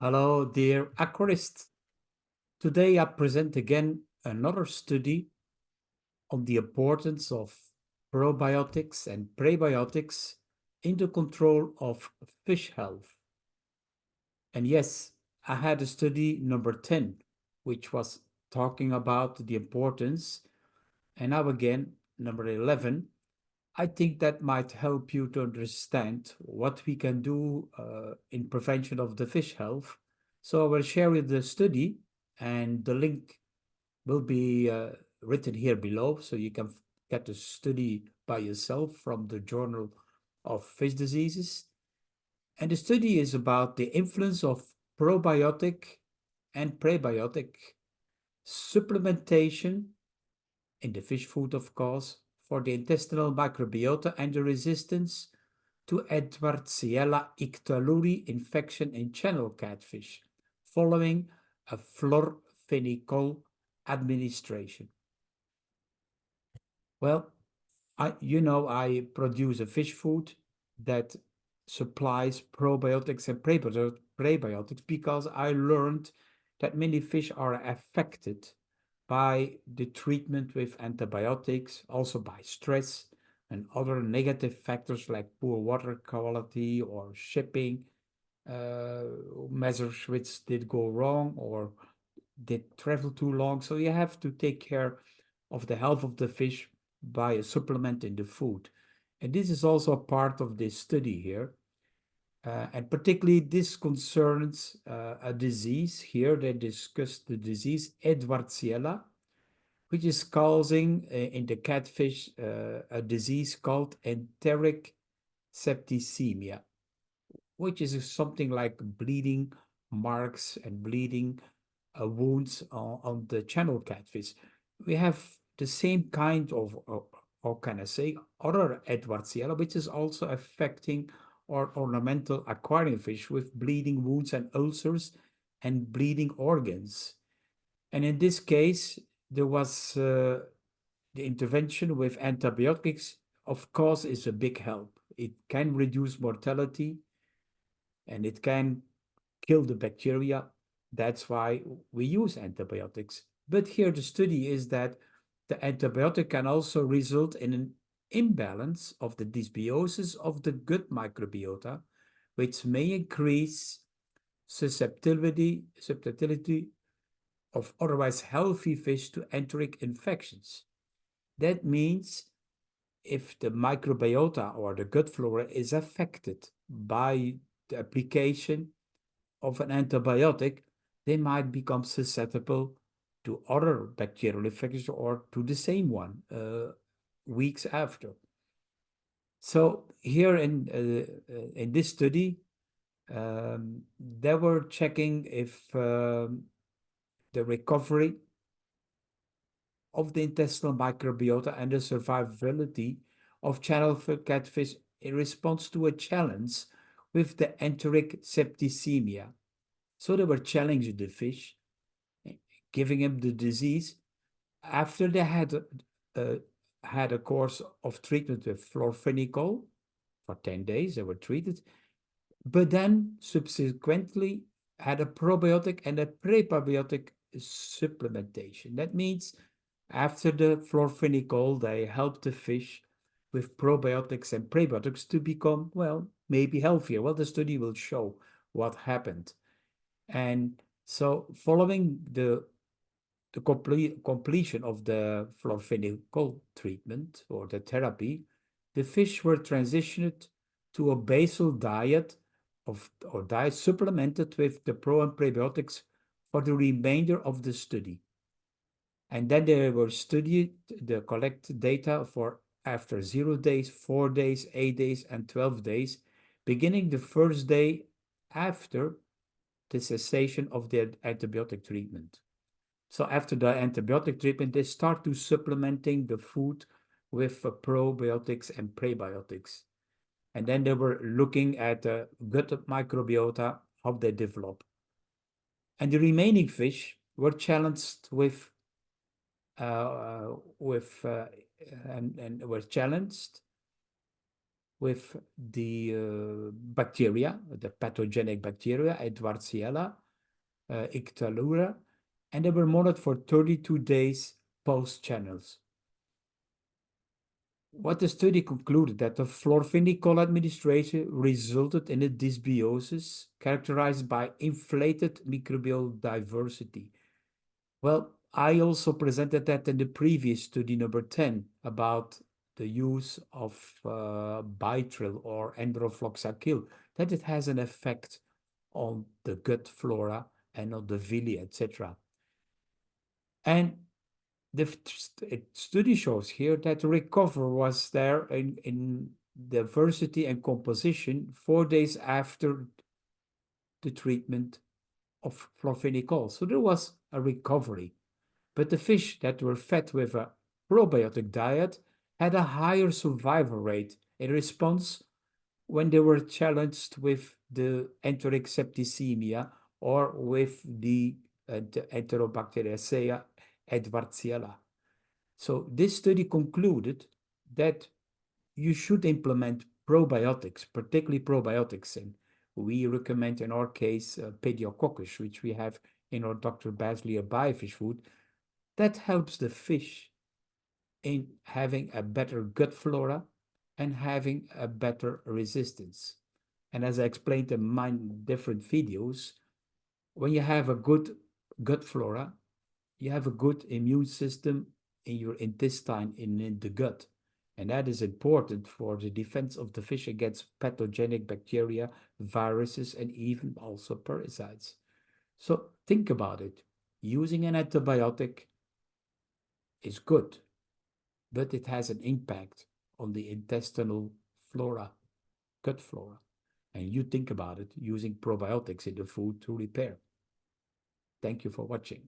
Hello, dear aquarists. Today I present again another study on the importance of probiotics and prebiotics in the control of fish health. And yes, I had a study number 10, which was talking about the importance. And now again, number 11. I think that might help you to understand what we can do in prevention of the fish health. So I will share with the study, and the link will be written here below, so you can get the study by yourself from the Journal of Fish Diseases. And the study is about the influence of probiotic and prebiotic supplementation in the fish food, of course, for the intestinal microbiota and the resistance to Edwardsiella ictaluri infection in channel catfish following a Florfenicol administration. Well, I produce a fish food that supplies probiotics and prebiotics because I learned that many fish are affected by the treatment with antibiotics, also by stress and other negative factors like poor water quality or shipping uh, measures which did go wrong or did travel too long. So you have to take care of the health of the fish by a supplement in the food. And this is also a part of this study here. And particularly this concerns a disease. Here they discussed the disease Edwardsiella, which is causing in the catfish a disease called enteric septicemia, which is something like bleeding marks and bleeding wounds on the channel catfish. We have the same kind of, how can I say, other Edwardsiella, which is also affecting our ornamental aquarium fish with bleeding wounds and ulcers and bleeding organs. And in this case, there was the intervention with antibiotics, of course, is a big help. It can reduce mortality and it can kill the bacteria. That's why we use antibiotics. But here the study is that the antibiotic can also result in an imbalance of the dysbiosis of the gut microbiota, which may increase susceptibility of otherwise healthy fish to enteric infections. That means if the microbiota or the gut flora is affected by the application of an antibiotic, they might become susceptible to other bacterial infections or to the same one weeks after. So here in this study, they were checking if the recovery of the intestinal microbiota and the survivability of channel catfish in response to a challenge with the enteric septicemia. So they were challenging the fish, giving him the disease after they uh, had a course of treatment with Florfenicol for 10 days. They were treated, but then subsequently had a probiotic and a prebiotic supplementation. That means after the Florfenicol, they helped the fish with probiotics and prebiotics to become, well, maybe healthier. Well, the study will show what happened. And so following the completion of the Florfenicol treatment or the therapy, the fish were transitioned to a basal diet or diet supplemented with the pro and prebiotics for the remainder of the study. And then they were studied the collect data for after 0 days, 4 days, 8 days, and 12 days, beginning the first day after the cessation of the antibiotic treatment. So after the antibiotic treatment, they start to supplementing the food with probiotics and prebiotics. And then they were looking at the gut microbiota, how they develop. And the remaining fish were challenged with and were challenged with the bacteria, the pathogenic bacteria, Edwardsiella, Ictaluri, and they were monitored for 32 days post-channels. What the study concluded that the Florfenicol administration resulted in a dysbiosis characterized by inflated microbial diversity. Well, I also presented that in the previous study number 10 about the use of Bitril or enrofloxacin, that it has an effect on the gut flora and on the villi, etc. And the study shows here that the recovery was there in diversity and composition 4 days after the treatment of Florfenicol. So there was a recovery. But the fish that were fed with a probiotic diet had a higher survival rate in response when they were challenged with the enteric septicemia or with the Enterobacteriaceae Edwardsiella. So this study concluded that you should implement probiotics, particularly probiotics, and we recommend in our case Pediococcus, which we have in our Dr. Bassleer biofish food. That helps the fish in having a better gut flora and having a better resistance. And as I explained in my different videos, when you have a good gut flora, you have a good immune system in your intestine, in the gut. And that is important for the defense of the fish against pathogenic bacteria, viruses, and even also parasites. So think about it. Using an antibiotic is good, but it has an impact on the intestinal flora, gut flora. And you think about it using probiotics in the food to repair. Thank you for watching.